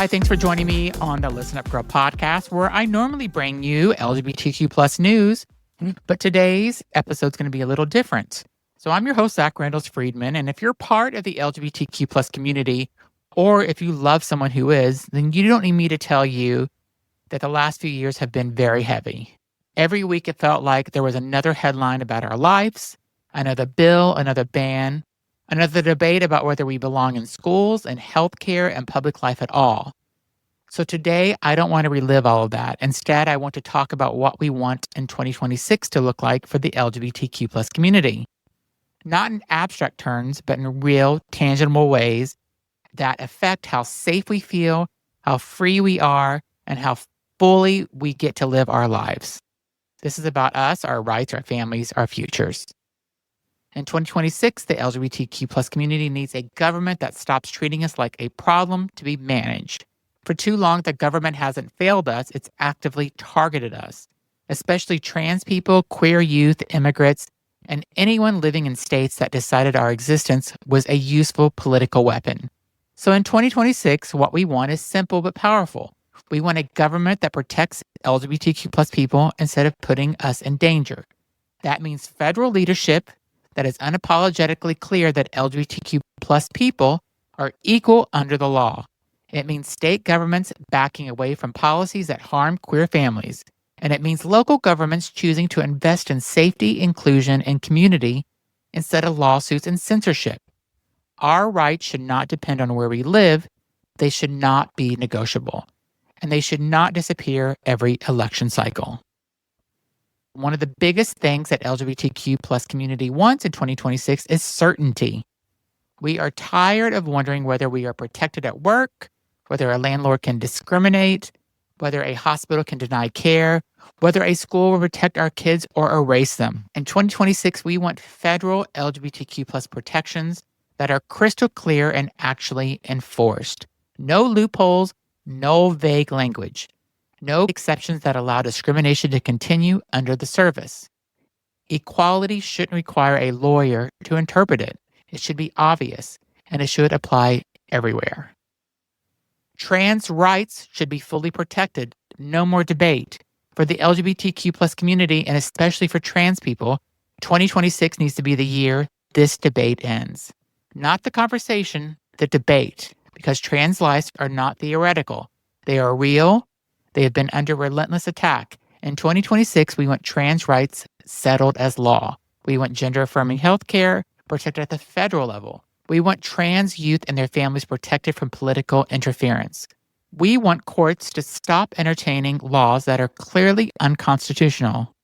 Hi, thanks for joining me on the Listen Up Girl podcast, where I normally bring you LGBTQ plus news, but today's episode is going to be a little different. So I'm your host, Zach Randalls Friedman, and if you're part of the LGBTQ plus community, or if you love someone who is, then you don't need me to tell you that the last few years have been very heavy. Every week it felt like there was another headline about our lives, another bill, another ban, another debate about whether we belong in schools and healthcare and public life at all. So today, I don't want to relive all of that. Instead, I want to talk about what we want in 2026 to look like for the LGBTQ plus community. Not in abstract terms, but in real, tangible ways that affect how safe we feel, how free we are, and how fully we get to live our lives. This is about us, our rights, our families, our futures. In 2026, the LGBTQ plus community needs a government that stops treating us like a problem to be managed. For too long, the government hasn't failed us, it's actively targeted us, especially trans people, queer youth, immigrants, and anyone living in states that decided our existence was a useful political weapon. So in 2026, what we want is simple but powerful. We want a government that protects LGBTQ plus people instead of putting us in danger. That means federal leadership that is unapologetically clear that LGBTQ plus people are equal under the law. It means state governments backing away from policies that harm queer families. And it means local governments choosing to invest in safety, inclusion, and community instead of lawsuits and censorship. Our rights should not depend on where we live. They should not be negotiable. And they should not disappear every election cycle. One of the biggest things that LGBTQ plus community wants in 2026 is certainty. We are tired of wondering whether we are protected at work, whether a landlord can discriminate, whether a hospital can deny care, whether a school will protect our kids or erase them. In 2026, we want federal LGBTQ plus protections that are crystal clear and actually enforced. No loopholes, no vague language. No exceptions that allow discrimination to continue under the surface. Equality shouldn't require a lawyer to interpret it. It should be obvious, and it should apply everywhere. Trans rights should be fully protected. No more debate. For the LGBTQ plus community, and especially for trans people, 2026 needs to be the year this debate ends. Not the conversation, the debate, because trans lives are not theoretical. They are real. They have been under relentless attack. In 2026, we want trans rights settled as law. We want gender-affirming healthcare protected at the federal level. We want trans youth and their families protected from political interference. We want courts to stop entertaining laws that are clearly unconstitutional,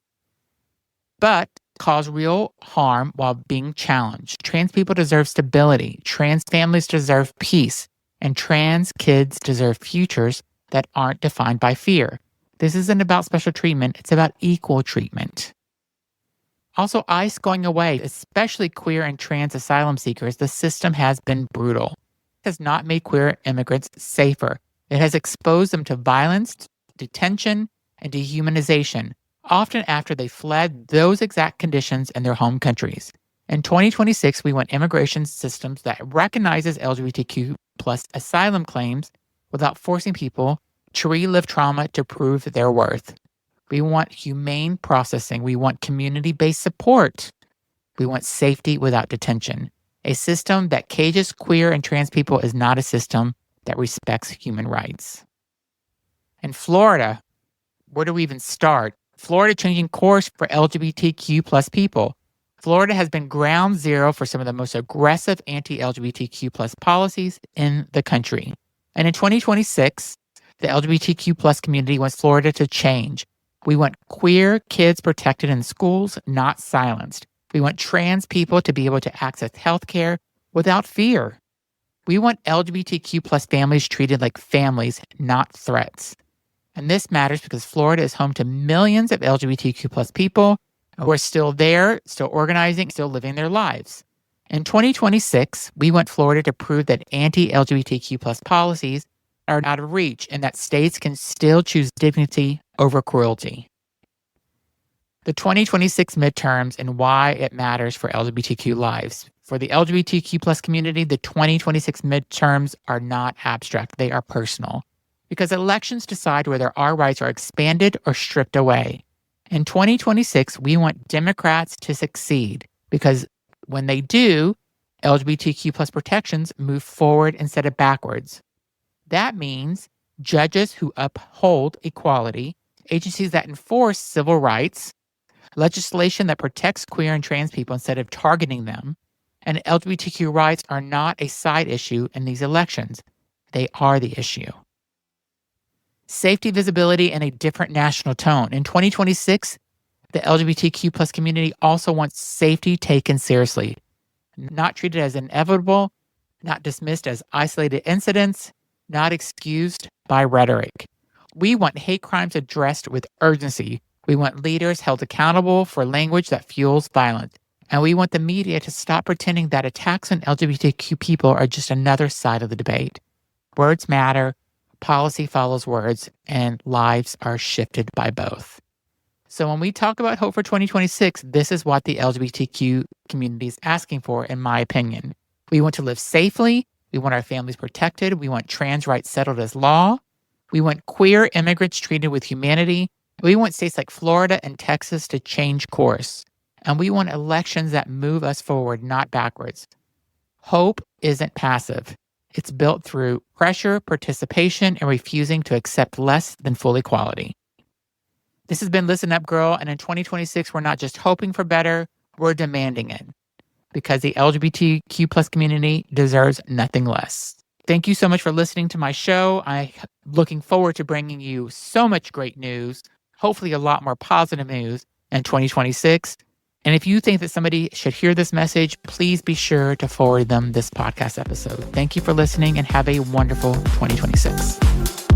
but cause real harm while being challenged. Trans people deserve stability. Trans families deserve peace. And trans kids deserve futures that aren't defined by fear. This isn't about special treatment, it's about equal treatment. Also, ICE going away, especially queer and trans asylum seekers, the system has been brutal. It has not made queer immigrants safer. It has exposed them to violence, detention, and dehumanization, often after they fled those exact conditions in their home countries. In 2026, we want immigration systems that recognizes LGBTQ plus asylum claims without forcing people to relive trauma to prove their worth. We want humane processing. We want community-based support. We want safety without detention. A system that cages queer and trans people is not a system that respects human rights. In Florida, where do we even start? Florida changing course for LGBTQ plus people. Florida has been ground zero for some of the most aggressive anti-LGBTQ plus policies in the country. And in 2026, the LGBTQ plus community wants Florida to change. We want queer kids protected in schools, not silenced. We want trans people to be able to access healthcare without fear. We want LGBTQ plus families treated like families, not threats. And this matters because Florida is home to millions of LGBTQ plus people who are still there, still organizing, still living their lives. In 2026, we want Florida to prove that anti-LGBTQ plus policies are out of reach and that states can still choose dignity over cruelty. The 2026 midterms and why it matters for LGBTQ lives. For the LGBTQ plus community, the 2026 midterms are not abstract. They are personal. because elections decide whether our rights are expanded or stripped away. In 2026, we want Democrats to succeed because when they do, LGBTQ plus protections move forward instead of backwards. That means judges who uphold equality, agencies that enforce civil rights, legislation that protects queer and trans people instead of targeting them, and LGBTQ rights are not a side issue in these elections. They are the issue. Safety, visibility, and a different national tone. In 2026, the LGBTQ plus community also wants safety taken seriously, not treated as inevitable, not dismissed as isolated incidents, not excused by rhetoric. We want hate crimes addressed with urgency. We want leaders held accountable for language that fuels violence. And we want the media to stop pretending that attacks on LGBTQ people are just another side of the debate. Words matter, policy follows words, and lives are shifted by both. So when we talk about hope for 2026, this is what the LGBTQ community is asking for, in my opinion. We want to live safely. We want our families protected. We want trans rights settled as law. We want queer immigrants treated with humanity. We want states like Florida and Texas to change course. And we want elections that move us forward, not backwards. Hope isn't passive. It's built through pressure, participation, and refusing to accept less than full equality. This has been Listen Up, Girl, and in 2026, we're not just hoping for better, we're demanding it because the LGBTQ plus community deserves nothing less. Thank you so much for listening to my show. I'm looking forward to bringing you so much great news, hopefully a lot more positive news in 2026. And if you think that somebody should hear this message, please be sure to forward them this podcast episode. Thank you for listening and have a wonderful 2026.